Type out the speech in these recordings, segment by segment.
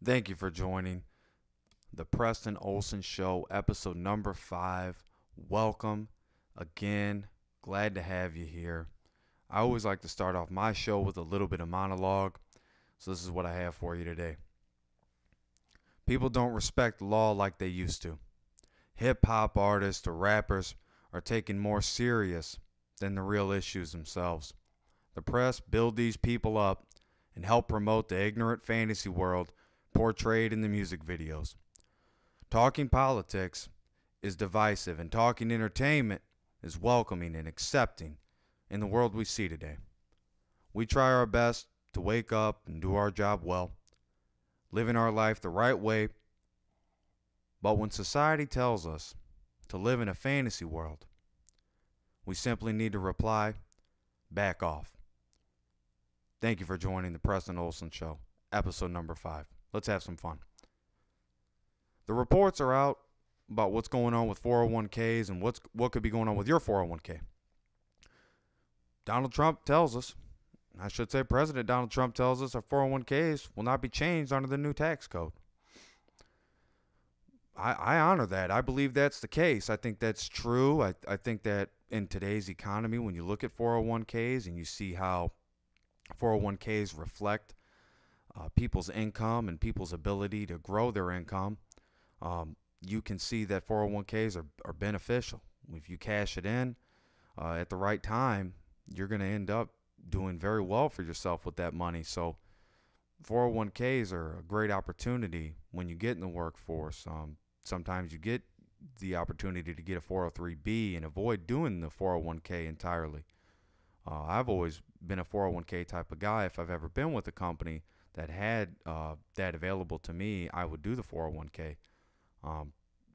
Thank you for joining the Preston Olson Show, episode number 5. Welcome again. Glad to have you here. I always like to start off my show with a little bit of monologue, so this is what I have for you today. People don't respect law like they used to. Hip hop artists or rappers are taken more serious than the real issues themselves. The press build these people up and help promote the ignorant fantasy world portrayed in the music videos. Talking politics is divisive, and talking entertainment is welcoming and accepting in the world we see today. We try our best to wake up and do our job well, living our life the right way, but when society tells us to live in a fantasy world, we simply need to reply, back off. Thank you for joining the Preston Olson Show, episode number 5. Let's have some fun. The reports are out about what's going on with 401ks and what could be going on with your 401k. Donald Trump tells us, I should say President Donald Trump tells us our 401ks will not be changed under the new tax code. I honor that. I believe that's the case. I think that's true. I think that in today's economy, when you look at 401ks and you see how 401ks reflect people's income and people's ability to grow their income, you can see that 401ks are beneficial. If you cash it in at the right time, you're going to end up doing very well for yourself with that money. So 401ks are a great opportunity when you get in the workforce. Sometimes you get the opportunity to get a 403b and avoid doing the 401k entirely. I've always been a 401k type of guy. If I've ever been with a company that had that available to me, I would do the 401k.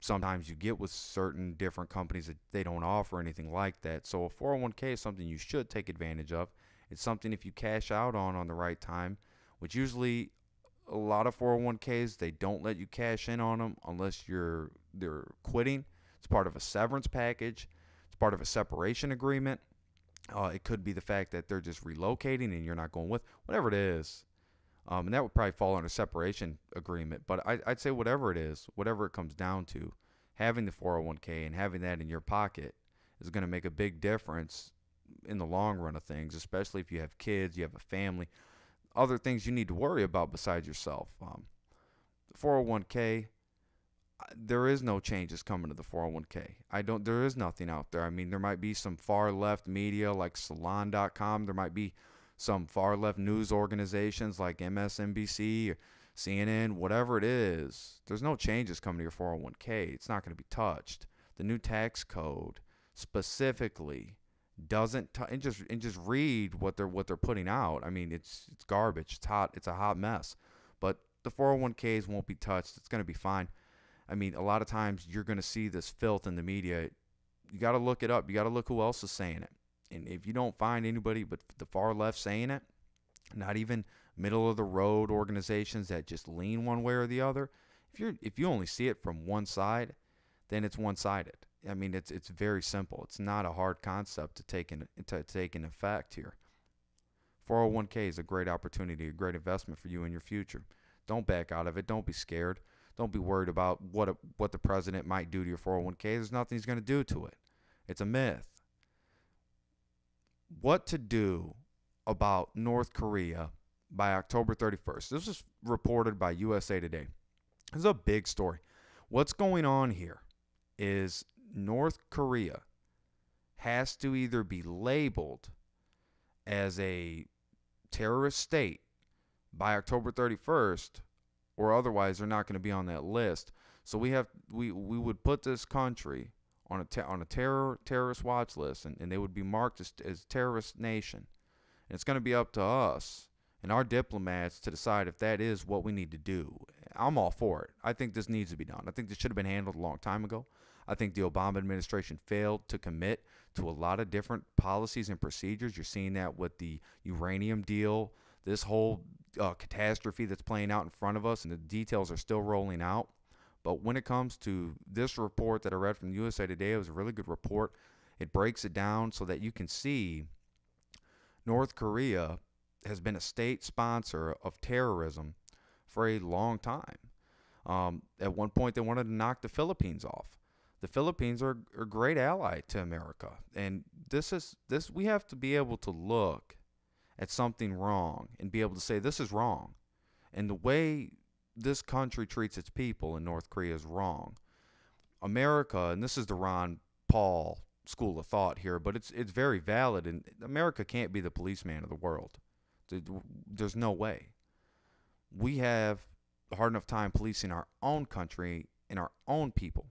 Sometimes you get with certain different companies that they don't offer anything like that. So a 401k is something you should take advantage of. It's something if you cash out on the right time, which usually a lot of 401ks, they don't let you cash in on them unless they're quitting. It's part of a severance package. It's part of a separation agreement. It could be the fact that they're just relocating and you're not going with, whatever it is. And that would probably fall under separation agreement. But I'd say whatever it is, whatever it comes down to, having the 401k and having that in your pocket is going to make a big difference in the long run of things, especially if you have kids, you have a family, other things you need to worry about besides yourself. The 401k, there is no changes coming to the 401k. There is nothing out there. I mean, there might be some far left media like Salon.com. There might be some far left news organizations like MSNBC or CNN, whatever it is. There's no changes coming to your 401k. It's not going to be touched. The new tax code specifically doesn't and just read what they're putting out. I mean, it's garbage. It's a hot mess. But the 401ks won't be touched. It's going to be fine. I mean, a lot of times you're going to see this filth in the media. You got to look it up. You got to look who else is saying it. And if you don't find anybody but the far left saying it, not even middle of the road organizations that just lean one way or the other, if you only see it from one side, then it's one-sided. I mean, it's very simple. It's not a hard concept to take in effect here. 401k is a great opportunity, a great investment for you in your future. Don't back out of it. Don't be scared. Don't be worried about what the president might do to your 401k. There's nothing he's going to do to it. It's a myth. What to do about North Korea by October 31st. This was reported by USA Today. This is a big story. What's going on here is North Korea has to either be labeled as a terrorist state by October 31st, or otherwise they're not going to be on that list. So we would put this country on a terrorist watch list, and they would be marked as terrorist nation. And it's going to be up to us and our diplomats to decide if that is what we need to do. I'm all for it. I think this needs to be done. I think this should have been handled a long time ago. I think the Obama administration failed to commit to a lot of different policies and procedures. You're seeing that with the uranium deal, this whole catastrophe that's playing out in front of us, and the details are still rolling out. But when it comes to this report that I read from USA Today, it was a really good report. It breaks it down so that you can see North Korea has been a state sponsor of terrorism for a long time. At one point, they wanted to knock the Philippines off. The Philippines are a great ally to America, and this we have to be able to look at something wrong and be able to say this is wrong, and the way this country treats its people in North Korea is wrong. America, and this is the Ron Paul school of thought here, but it's very valid. And America can't be the policeman of the world. There's no way. We have a hard enough time policing our own country and our own people.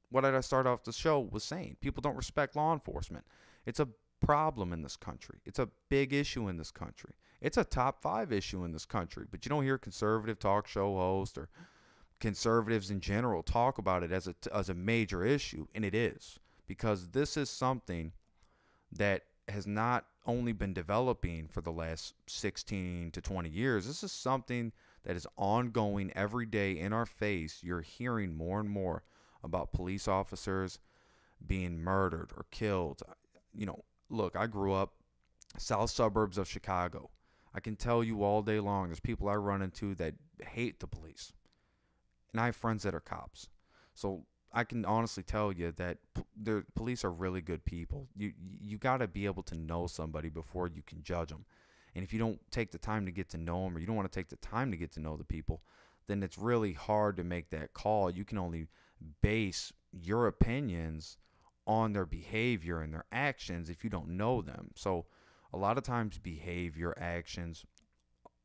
What did I start off the show with saying? People don't respect law enforcement. It's a problem in this country. It's a big issue in this country. It's a top 5 issue in this country. But you don't hear conservative talk show hosts or conservatives in general talk about it as a major issue, and it is, because this is something that has not only been developing for the last 16 to 20 years. This is something that is ongoing every day in our face. You're hearing more and more about police officers being murdered or killed. Look, I grew up south suburbs of Chicago. I can tell you all day long, there's people I run into that hate the police. And I have friends that are cops. So I can honestly tell you that the police are really good people. You got to be able to know somebody before you can judge them. And if you don't take the time to get to know them, or you don't want to take the time to get to know the people, then it's really hard to make that call. You can only base your opinions on their behavior and their actions if you don't know them. So a lot of times behavior, actions,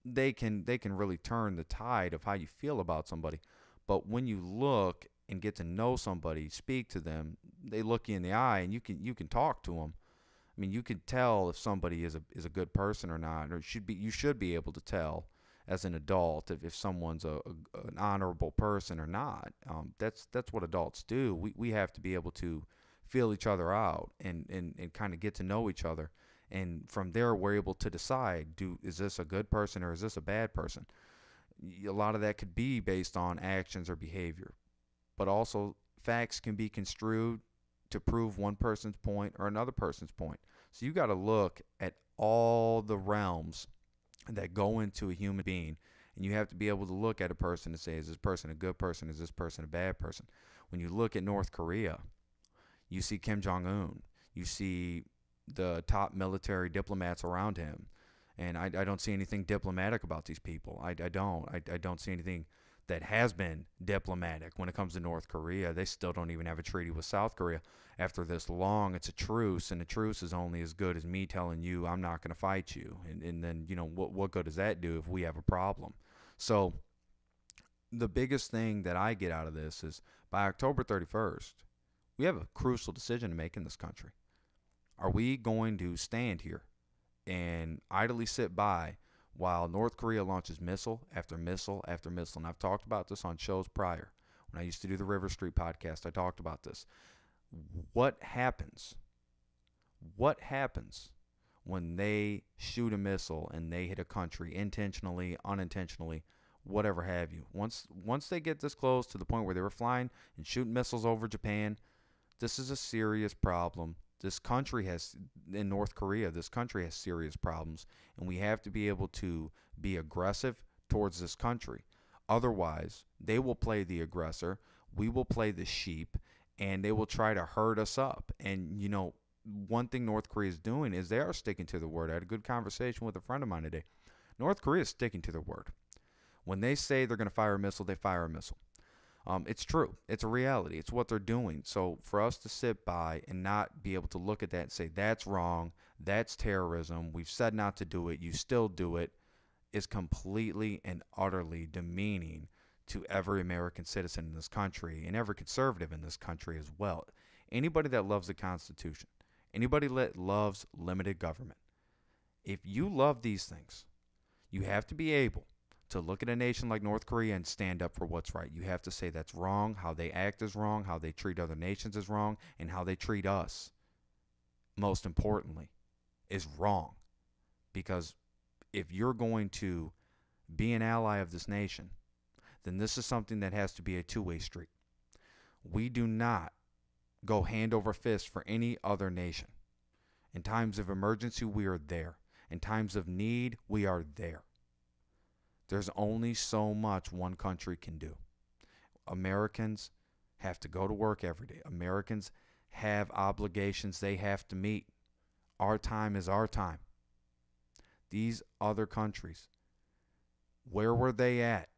they can really turn the tide of how you feel about somebody. But when you look and get to know somebody, speak to them, they look you in the eye, and you can talk to them. I mean, you can tell if somebody is a good person or not, or you should be able to tell as an adult if someone's an honorable person or not. That's what adults do. We have to be able to feel each other out and kind of get to know each other. And from there, we're able to decide, is this a good person or is this a bad person? A lot of that could be based on actions or behavior. But also, facts can be construed to prove one person's point or another person's point. So you got to look at all the realms that go into a human being, and you have to be able to look at a person and say, is this person a good person? Is this person a bad person? When you look at North Korea, you see Kim Jong-un. You see the top military diplomats around him. And I don't see anything diplomatic about these people. I don't see anything that has been diplomatic when it comes to North Korea. They still don't even have a treaty with South Korea. After this long, it's a truce, and a truce is only as good as me telling you I'm not going to fight you. And then, what good does that do if we have a problem? So the biggest thing that I get out of this is by October 31st, we have a crucial decision to make in this country. Are we going to stand here and idly sit by while North Korea launches missile after missile after missile? And I've talked about this on shows prior. When I used to do the River Street podcast, I talked about this. What happens? What happens when they shoot a missile and they hit a country intentionally, unintentionally, whatever have you? Once they get this close to the point where they were flying and shooting missiles over Japan, this is a serious problem. This country in North Korea, this country has serious problems, and we have to be able to be aggressive towards this country. Otherwise, they will play the aggressor, we will play the sheep, and they will try to herd us up. And, one thing North Korea is doing is they are sticking to their word. I had a good conversation with a friend of mine today. North Korea is sticking to their word. When they say they're going to fire a missile, they fire a missile. It's true. It's a reality. It's what they're doing. So for us to sit by and not be able to look at that and say, that's wrong, that's terrorism, we've said not to do it, you still do it, is completely and utterly demeaning to every American citizen in this country and every conservative in this country as well. Anybody that loves the Constitution, anybody that loves limited government, if you love these things, you have to be able to look at a nation like North Korea and stand up for what's right. You have to say that's wrong, how they act is wrong, how they treat other nations is wrong, and how they treat us, most importantly, is wrong. Because if you're going to be an ally of this nation, then this is something that has to be a two-way street. We do not go hand over fist for any other nation. In times of emergency, we are there. In times of need, we are there. There's only so much one country can do. Americans have to go to work every day. Americans have obligations they have to meet. Our time is our time. These other countries, where were they at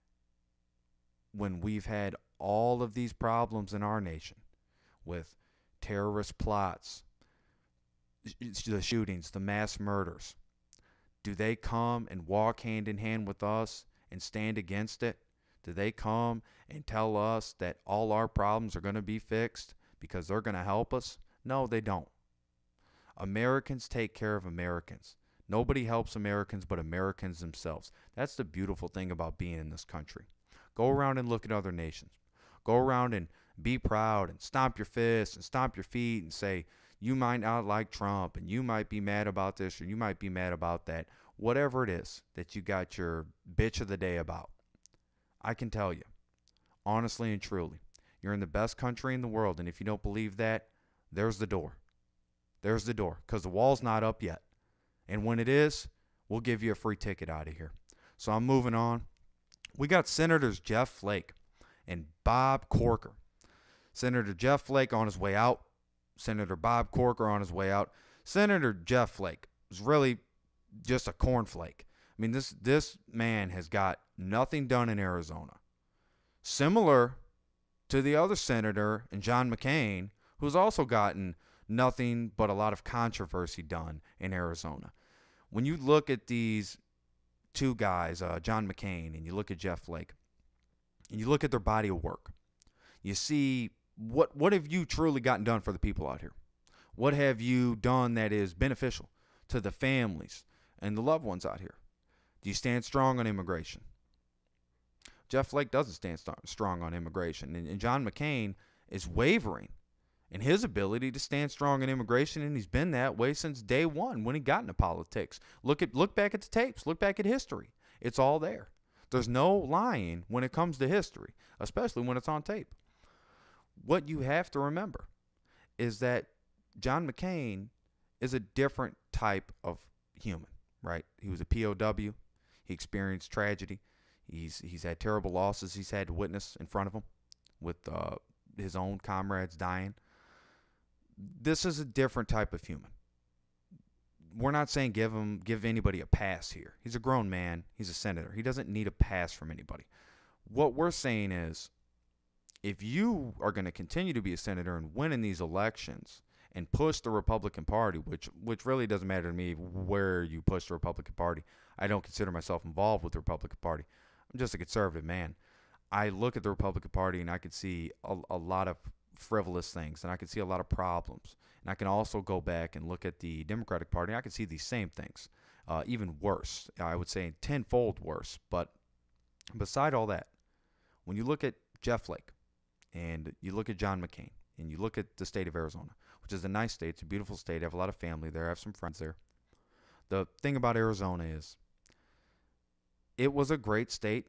when we've had all of these problems in our nation with terrorist plots, the shootings, the mass murders? Do they come and walk hand in hand with us and stand against it? Do they come and tell us that all our problems are going to be fixed because they're going to help us? No, they don't. Americans take care of Americans. Nobody helps Americans but Americans themselves. That's the beautiful thing about being in this country. Go around and look at other nations. Go around and be proud and stomp your fists and stomp your feet and say, you might not like Trump and you might be mad about this or you might be mad about that. Whatever it is that you got your bitch of the day about. I can tell you, honestly and truly, you're in the best country in the world. And if you don't believe that, there's the door. There's the door, because the wall's not up yet. And when it is, we'll give you a free ticket out of here. So I'm moving on. We got Senators Jeff Flake and Bob Corker. Senator Jeff Flake on his way out. Senator Bob Corker on his way out. Senator Jeff Flake is really just a cornflake. I mean, this man has got nothing done in Arizona. Similar to the other senator, and John McCain, who's also gotten nothing but a lot of controversy done in Arizona. When you look at these two guys, John McCain, and you look at Jeff Flake, and you look at their body of work, you see what have you truly gotten done for the people out here? What have you done that is beneficial to the families and the loved ones out here? Do you stand strong on immigration? Jeff Flake doesn't stand strong on immigration, and John McCain is wavering in his ability to stand strong in immigration, and he's been that way since day one when he got into politics. Look back at the tapes. Look back at history. It's all there. There's no lying when it comes to history, especially when it's on tape. What you have to remember is that John McCain is a different type of human, right? He was a POW. He experienced tragedy. He's had terrible losses he's had to witness in front of him with his own comrades dying. This is a different type of human. We're not saying give anybody a pass here. He's a grown man. He's a senator. He doesn't need a pass from anybody. What we're saying is, if you are going to continue to be a senator and win in these elections and push the Republican Party, which really doesn't matter to me where you push the Republican Party. I don't consider myself involved with the Republican Party. I'm just a conservative man. I look at the Republican Party and I can see a lot of frivolous things, and I can see a lot of problems. And I can also go back and look at the Democratic Party, and I can see these same things, even worse. I would say tenfold worse. But beside all that, when you look at Jeff Flake and you look at John McCain and you look at the state of Arizona, which is a nice state, it's a beautiful state, I have a lot of family there, I have some friends there. The thing about Arizona is it was a great state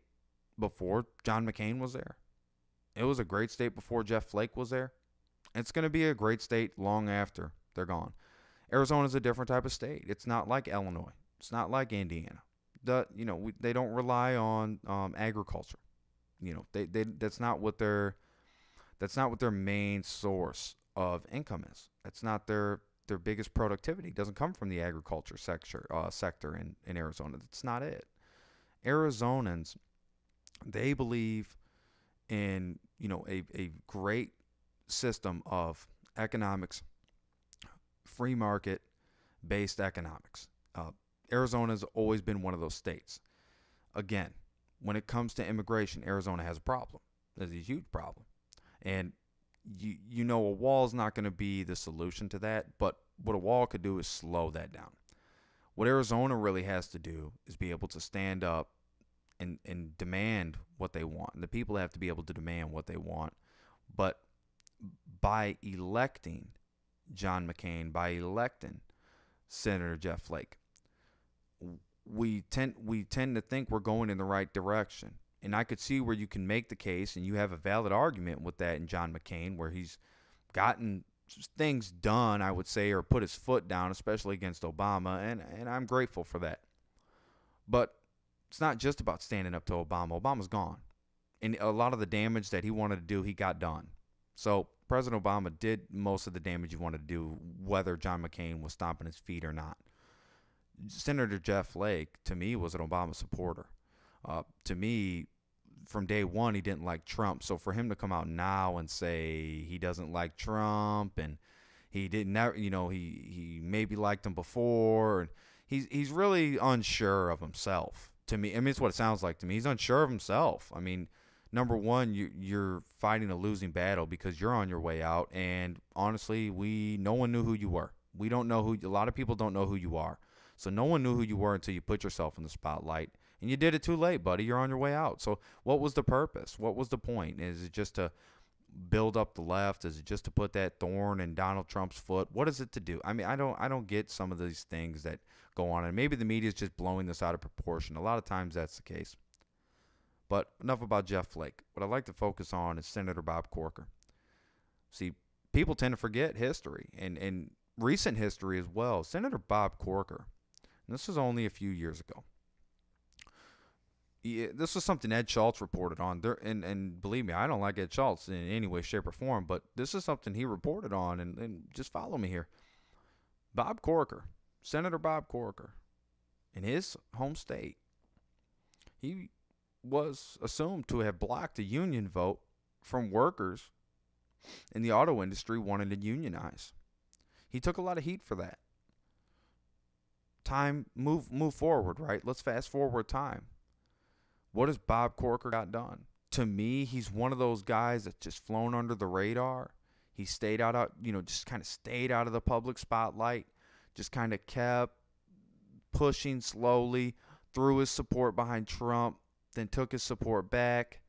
before John McCain was there. It was a great state before Jeff Flake was there. It's going to be a great state long after they're gone. Arizona is a different type of state. It's not like Illinois. It's not like Indiana. They don't rely on agriculture. That's not what their main source of income is. That's not their biggest productivity. It doesn't come from the agriculture sector in Arizona. That's not it. Arizonans, they believe in a great system of economics, free market based economics. Arizona's always been one of those states. Again, when it comes to immigration, Arizona has a problem. There's a huge problem. And a wall is not going to be the solution to that, but what a wall could do is slow that down. What Arizona really has to do is be able to stand up and demand what they want. And the people have to be able to demand what they want. But by electing John McCain, by electing Senator Jeff Flake, we tend to think we're going in the right direction. And I could see where you can make the case, and you have a valid argument with that in John McCain, where he's gotten things done, I would say, or put his foot down, especially against Obama, and I'm grateful for that. But it's not just about standing up to Obama. Obama's gone. And a lot of the damage that he wanted to do, he got done. So President Obama did most of the damage he wanted to do, whether John McCain was stomping his feet or not. Senator Jeff Flake, to me, was an Obama supporter. To me, from day one, he didn't like Trump. So for him to come out now and say he doesn't like Trump and he didn't, he maybe liked him before, and he's really unsure of himself. To me, I mean, it's what it sounds like to me. He's unsure of himself. I mean, number one, you're fighting a losing battle because you're on your way out, and honestly, no one knew who you were. We don't know a lot of people don't know who you are. So no one knew who you were until you put yourself in the spotlight. And you did it too late, buddy. You're on your way out. So what was the purpose? What was the point? Is it just to build up the left? Is it just to put that thorn in Donald Trump's foot? What is it to do? I mean, I don't get some of these things that go on. And maybe the media is just blowing this out of proportion. A lot of times that's the case. But enough about Jeff Flake. What I'd like to focus on is Senator Bob Corker. See, people tend to forget history and recent history as well. Senator Bob Corker, and this was only a few years ago. This was something Ed Schultz reported on. And believe me, I don't like Ed Schultz in any way, shape, or form, but this is something he reported on, and just follow me here. Bob Corker, Senator Bob Corker, in his home state, he was assumed to have blocked a union vote from workers in the auto industry wanting to unionize. He took a lot of heat for that. Move forward, right? Let's fast forward time. What has Bob Corker got done? To me, he's one of those guys that's just flown under the radar. He stayed just kind of stayed out of the public spotlight, just kind of kept pushing slowly, threw his support behind Trump, then took his support back.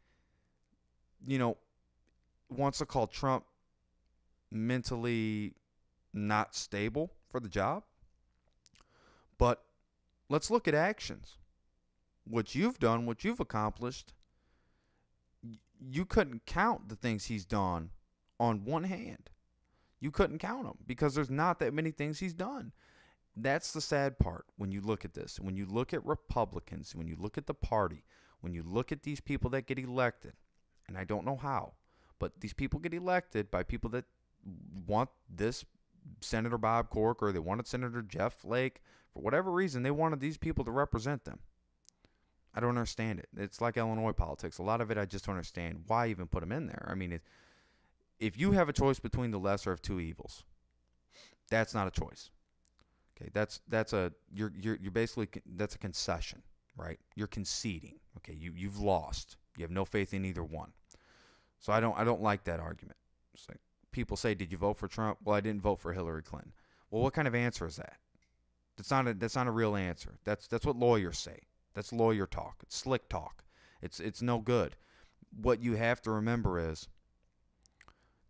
Wants to call Trump mentally not stable for the job. But let's look at actions. What you've done, what you've accomplished, you couldn't count the things he's done on one hand. You couldn't count them because there's not that many things he's done. That's the sad part when you look at this. When you look at Republicans, when you look at the party, when you look at these people that get elected, and I don't know how, but these people get elected by people that want this Senator Bob Corker, they wanted Senator Jeff Flake. For whatever reason, they wanted these people to represent them. I don't understand it. It's like Illinois politics. A lot of it I just don't understand. Why even put them in there? I mean, if you have a choice between the lesser of two evils, that's not a choice. Okay, you're basically, that's a concession, right? You're conceding. Okay, you've lost. You have no faith in either one. So I don't like that argument. It's like people say, "Did you vote for Trump?" Well, I didn't vote for Hillary Clinton. Well, what kind of answer is that? That's not a real answer. That's what lawyers say. That's lawyer talk. It's slick talk. It's no good. What you have to remember is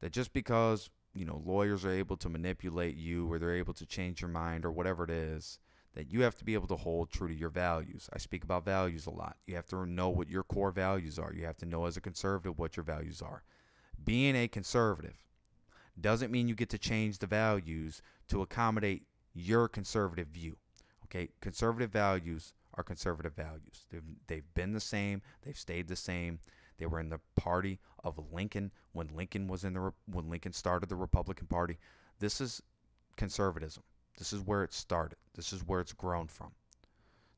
that just because, lawyers are able to manipulate you or they're able to change your mind or whatever it is, that you have to be able to hold true to your values. I speak about values a lot. You have to know what your core values are. You have to know as a conservative what your values are. Being a conservative doesn't mean you get to change the values to accommodate your conservative view. Okay, conservative values are conservative values. They've been the same. They've stayed the same. They were in the party of Lincoln when Lincoln started the Republican Party. This is conservatism. This is where it started. This is where it's grown from.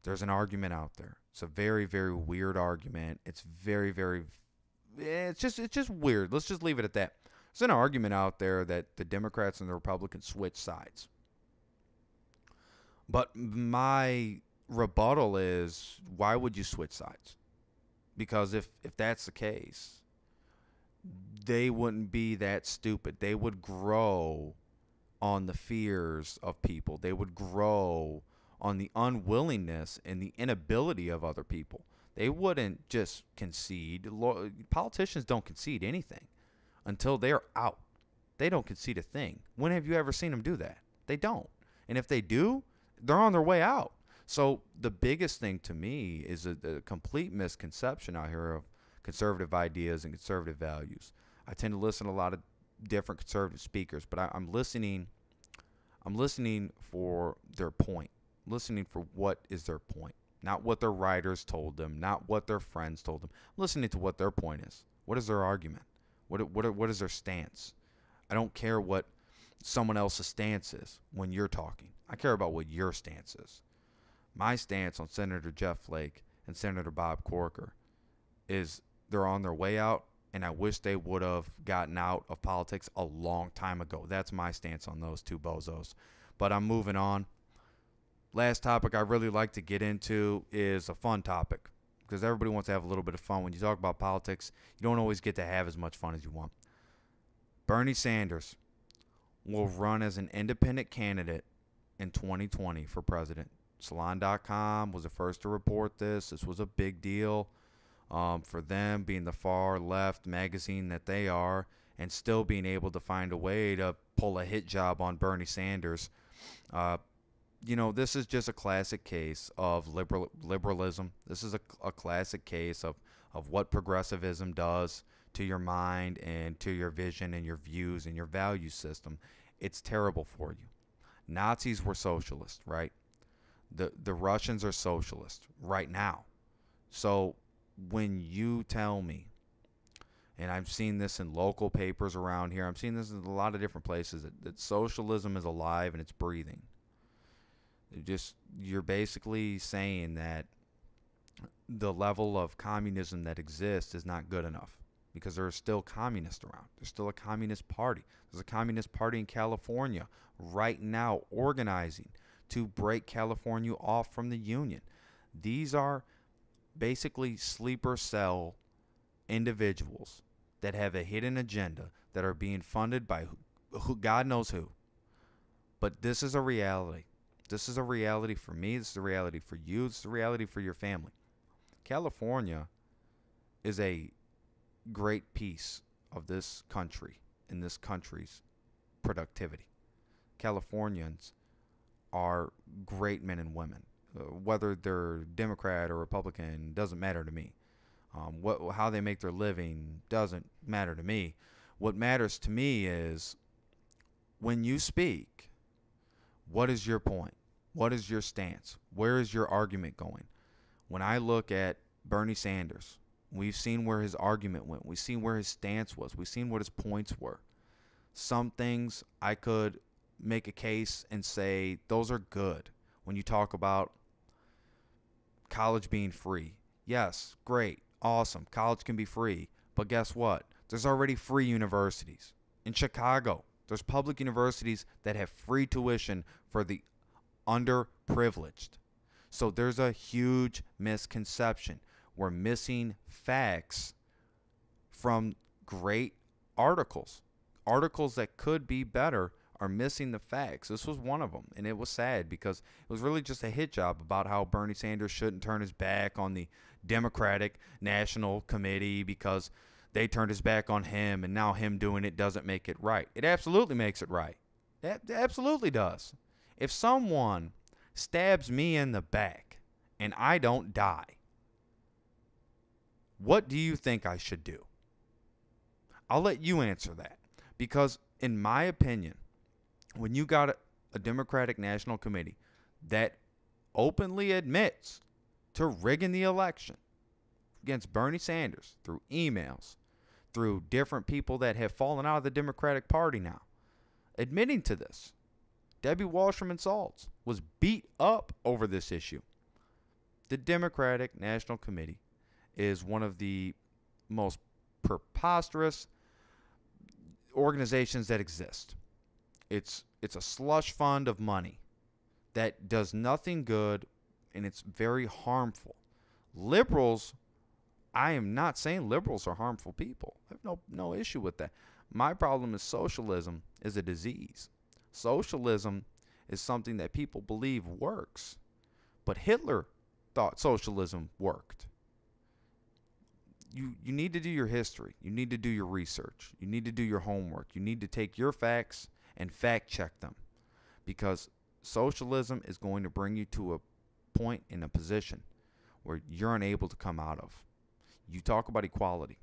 There's an argument out there. It's a very, very weird argument. It's very, very, it's just weird. Let's just leave it at that. There's an argument out there that the Democrats and the Republicans switch sides. But my rebuttal is, why would you switch sides? Because if that's the case, they wouldn't be that stupid. They would grow on the fears of people. They would grow on the unwillingness and the inability of other people. They wouldn't just concede. Politicians don't concede anything until they're out. They don't concede a thing. When have you ever seen them do that? They don't. And if they do, they're on their way out. So the biggest thing to me is a complete misconception out here of conservative ideas and conservative values. I tend to listen to a lot of different conservative speakers, but I'm listening for their point. Listening for what is their point. not what their writers told them, not what their friends told them. I'm listening to what their point is. What is their argument? What is their stance? I don't care what someone else's stance is when you're talking. I care about what your stance is. My stance on Senator Jeff Flake and Senator Bob Corker is they're on their way out, and I wish they would have gotten out of politics a long time ago. That's my stance on those two bozos. But I'm moving on. Last topic I really like to get into is a fun topic, because everybody wants to have a little bit of fun. When you talk about politics, you don't always get to have as much fun as you want. Bernie Sanders will run as an independent candidate in 2020 for president. Salon.com was the first to report this. This was a big deal for them, being the far left magazine that they are, and still being able to find a way to pull a hit job on Bernie Sanders. This is just a classic case of liberalism. This is a classic case of what progressivism does to your mind and to your vision and your views and your value system. It's terrible for you. Nazis were socialists, right? The Russians are socialist right now. So when you tell me, and I've seen this in local papers around here, I'm seeing this in a lot of different places, that socialism is alive and it's breathing. You're basically saying that the level of communism that exists is not good enough, because there are still communists around. There's still a communist party. There's a communist party in California right now organizing to break California off from the Union. These are basically sleeper cell individuals that have a hidden agenda that are being funded by who God knows who. But this is a reality. This is a reality for me. This is a reality for you. This is a reality for your family. California is a great piece of this country and this country's productivity. Californians are great men and women. Whether they're Democrat or Republican doesn't matter to me. How they make their living doesn't matter to me. What matters to me is when you speak, what is your point? What is your stance? Where is your argument going? When I look at Bernie Sanders, we've seen where his argument went. We've seen where his stance was. We've seen what his points were. Some things I could make a case and say those are good. When you talk about college being free, yes, great, awesome, college can be free. But guess what? There's already free universities. In Chicago, there's public universities that have free tuition for the underprivileged. So there's a huge misconception. We're missing facts from great articles. Articles that could be better are missing the facts. This was one of them, and it was sad because it was really just a hit job about how Bernie Sanders shouldn't turn his back on the Democratic National Committee because they turned his back on him, and now him doing it doesn't make it right. It absolutely makes it right. It absolutely does. If someone stabs me in the back and I don't die, what do you think I should do? I'll let you answer that. Because in my opinion, when you got a Democratic National Committee that openly admits to rigging the election against Bernie Sanders through emails, through different people that have fallen out of the Democratic Party now, admitting to this, Debbie Wasserman Saltz was beat up over this issue. The Democratic National Committee is one of the most preposterous organizations that exist. It's a slush fund of money that does nothing good, and it's very harmful. Liberals, I am not saying liberals are harmful people. I have no issue with that. My problem is socialism is a disease. Socialism is something that people believe works. But Hitler thought socialism worked. You need to do your history. You need to do your research. You need to do your homework. You need to take your facts and fact check them. Because socialism is going to bring you to a point in a position where you're unable to come out of. You talk about equality.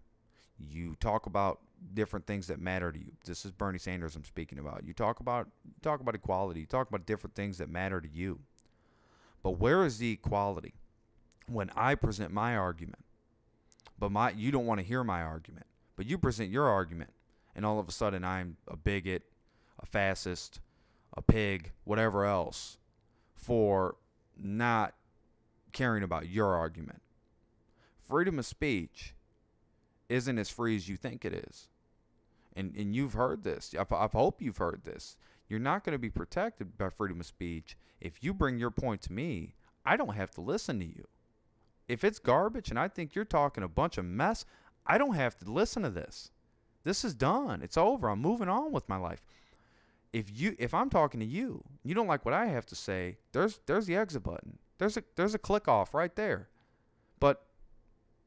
You talk about different things that matter to you. This is Bernie Sanders I'm speaking about. You talk about equality. You talk about different things that matter to you. But where is the equality when I present my argument, but you don't want to hear my argument, but you present your argument, and all of a sudden I'm a bigot, a fascist, a pig, whatever else, for not caring about your argument. Freedom of speech isn't as free as you think it is. And you've heard this. I hope you've heard this. You're not going to be protected by freedom of speech. If you bring your point to me, I don't have to listen to you. If it's garbage and I think you're talking a bunch of mess, I don't have to listen to this. This is done. It's over. I'm moving on with my life. If I'm talking to you, you don't like what I have to say, there's the exit button. There's a click off right there. But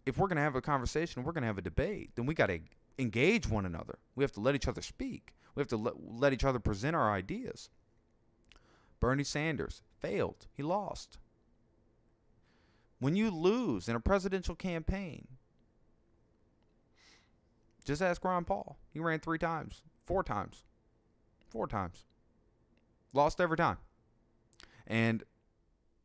if we're going to have a conversation, we're going to have a debate, then we got to engage one another. We have to let each other speak. We have to let each other present our ideas. Bernie Sanders failed. He lost. When you lose in a presidential campaign, just ask Ron Paul. He ran 3 times, 4 times. 4 times. Lost every time. And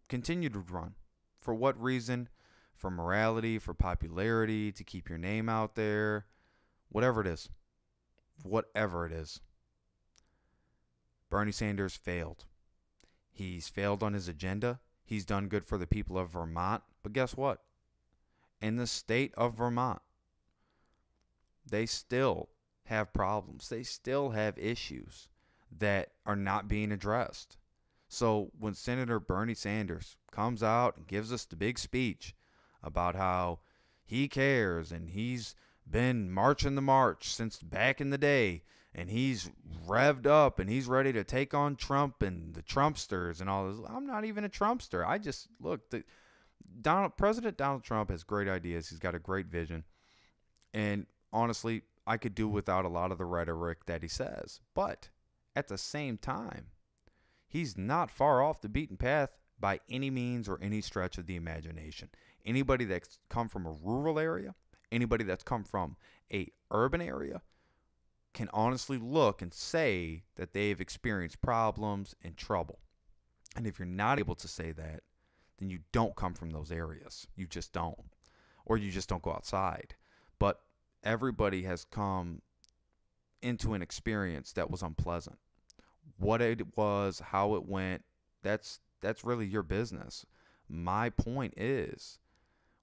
continued to run. For what reason? For morality, for popularity, to keep your name out there, whatever it is. Whatever it is. Bernie Sanders failed. He's failed on his agenda. He's done good for the people of Vermont. But guess what? In the state of Vermont, they still have problems. They still have issues that are not being addressed. So when Senator Bernie Sanders comes out and gives us the big speech about how he cares and he's been marching the march since back in the day and he's revved up and he's ready to take on Trump and the Trumpsters and all this. I'm not even a Trumpster. I just, look, President Donald Trump has great ideas. He's got a great vision. And honestly, I could do without a lot of the rhetoric that he says. But at the same time, he's not far off the beaten path by any means or any stretch of the imagination. Anybody that's come from a rural area, anybody that's come from a urban area can honestly look and say that they've experienced problems and trouble. And if you're not able to say that, then you don't come from those areas. You just don't. Or you just don't go outside. But everybody has come into an experience that was unpleasant. What it was, how it went, that's really your business. My point is,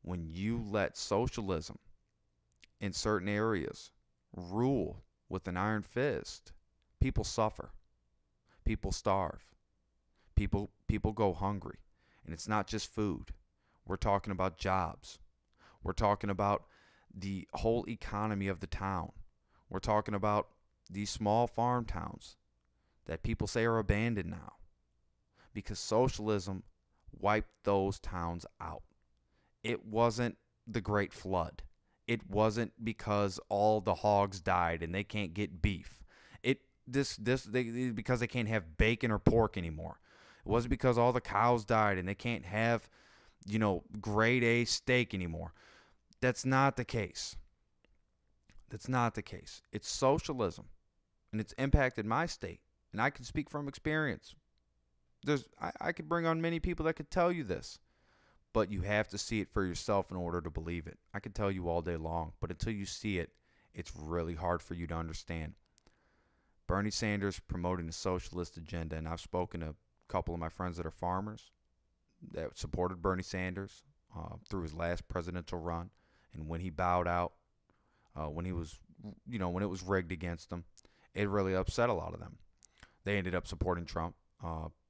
when you let socialism in certain areas rule with an iron fist, people suffer. People starve. People go hungry. And it's not just food. We're talking about jobs. We're talking about the whole economy of the town. We're talking about these small farm towns that people say are abandoned now because socialism wiped those towns out. It wasn't the Great Flood. It wasn't because all the hogs died and they can't get beef. Because they can't have bacon or pork anymore. It wasn't because all the cows died and they can't have, grade A steak anymore. That's not the case. That's not the case. It's socialism, and it's impacted my state, and I can speak from experience. I could bring on many people that could tell you this, but you have to see it for yourself in order to believe it. I could tell you all day long, but until you see it, it's really hard for you to understand. Bernie Sanders promoting a socialist agenda, and I've spoken to a couple of my friends that are farmers that supported Bernie Sanders through his last presidential run, and when he bowed out, when it was rigged against him, it really upset a lot of them. They ended up supporting Trump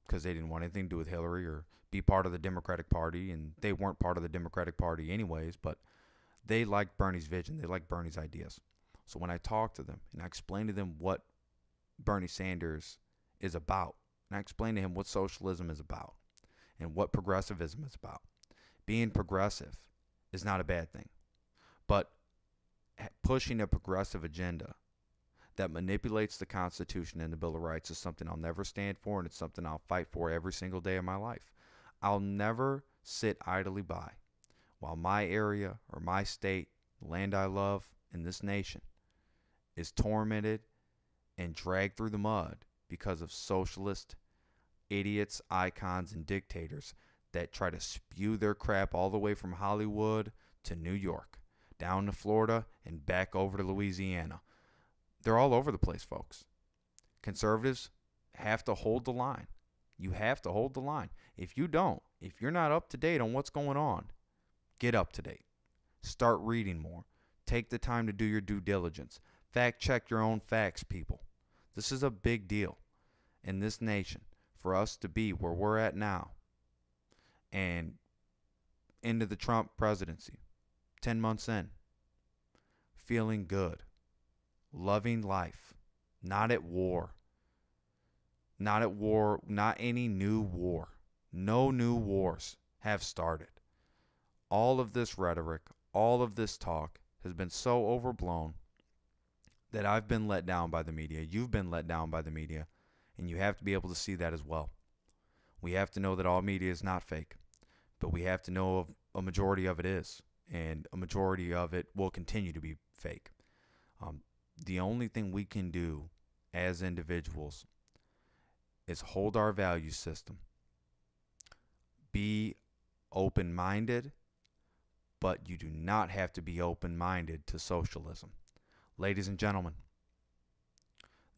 because they didn't want anything to do with Hillary or be part of the Democratic Party, and they weren't part of the Democratic Party anyways, but they liked Bernie's vision. They liked Bernie's ideas. So when I talked to them and I explained to them what Bernie Sanders is about, and I explained to him what socialism is about and what progressivism is about, being progressive is not a bad thing, but pushing a progressive agenda that manipulates the Constitution and the Bill of Rights is something I'll never stand for, and it's something I'll fight for every single day of my life. I'll never sit idly by while my area or my state, the land I love, in this nation is tormented and dragged through the mud because of socialist idiots, icons, and dictators that try to spew their crap all the way from Hollywood to New York, down to Florida, and back over to Louisiana. They're all over the place, folks. Conservatives have to hold the line. You have to hold the line. If you don't, if you're not up to date on what's going on, get up to date. Start reading more. Take the time to do your due diligence. Fact check your own facts, people. This is a big deal in this nation for us to be where we're at now and into the Trump presidency, 10 months in, feeling good, loving life, not at war. Not at war, not any new war. No new wars have started. All of this rhetoric, all of this talk has been so overblown that I've been let down by the media. You've been let down by the media, and you have to be able to see that as well. We have to know that all media is not fake, but we have to know a majority of it is, and a majority of it will continue to be fake. The only thing we can do as individuals is hold our value system. Be open-minded, but you do not have to be open-minded to socialism. Ladies and gentlemen,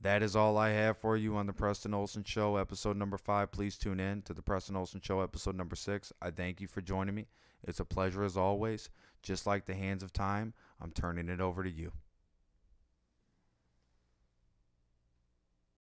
that is all I have for you on the Preston Olson Show, episode number 5. Please tune in to the Preston Olson Show, episode number 6. I thank you for joining me. It's a pleasure as always. Just like the hands of time, I'm turning it over to you.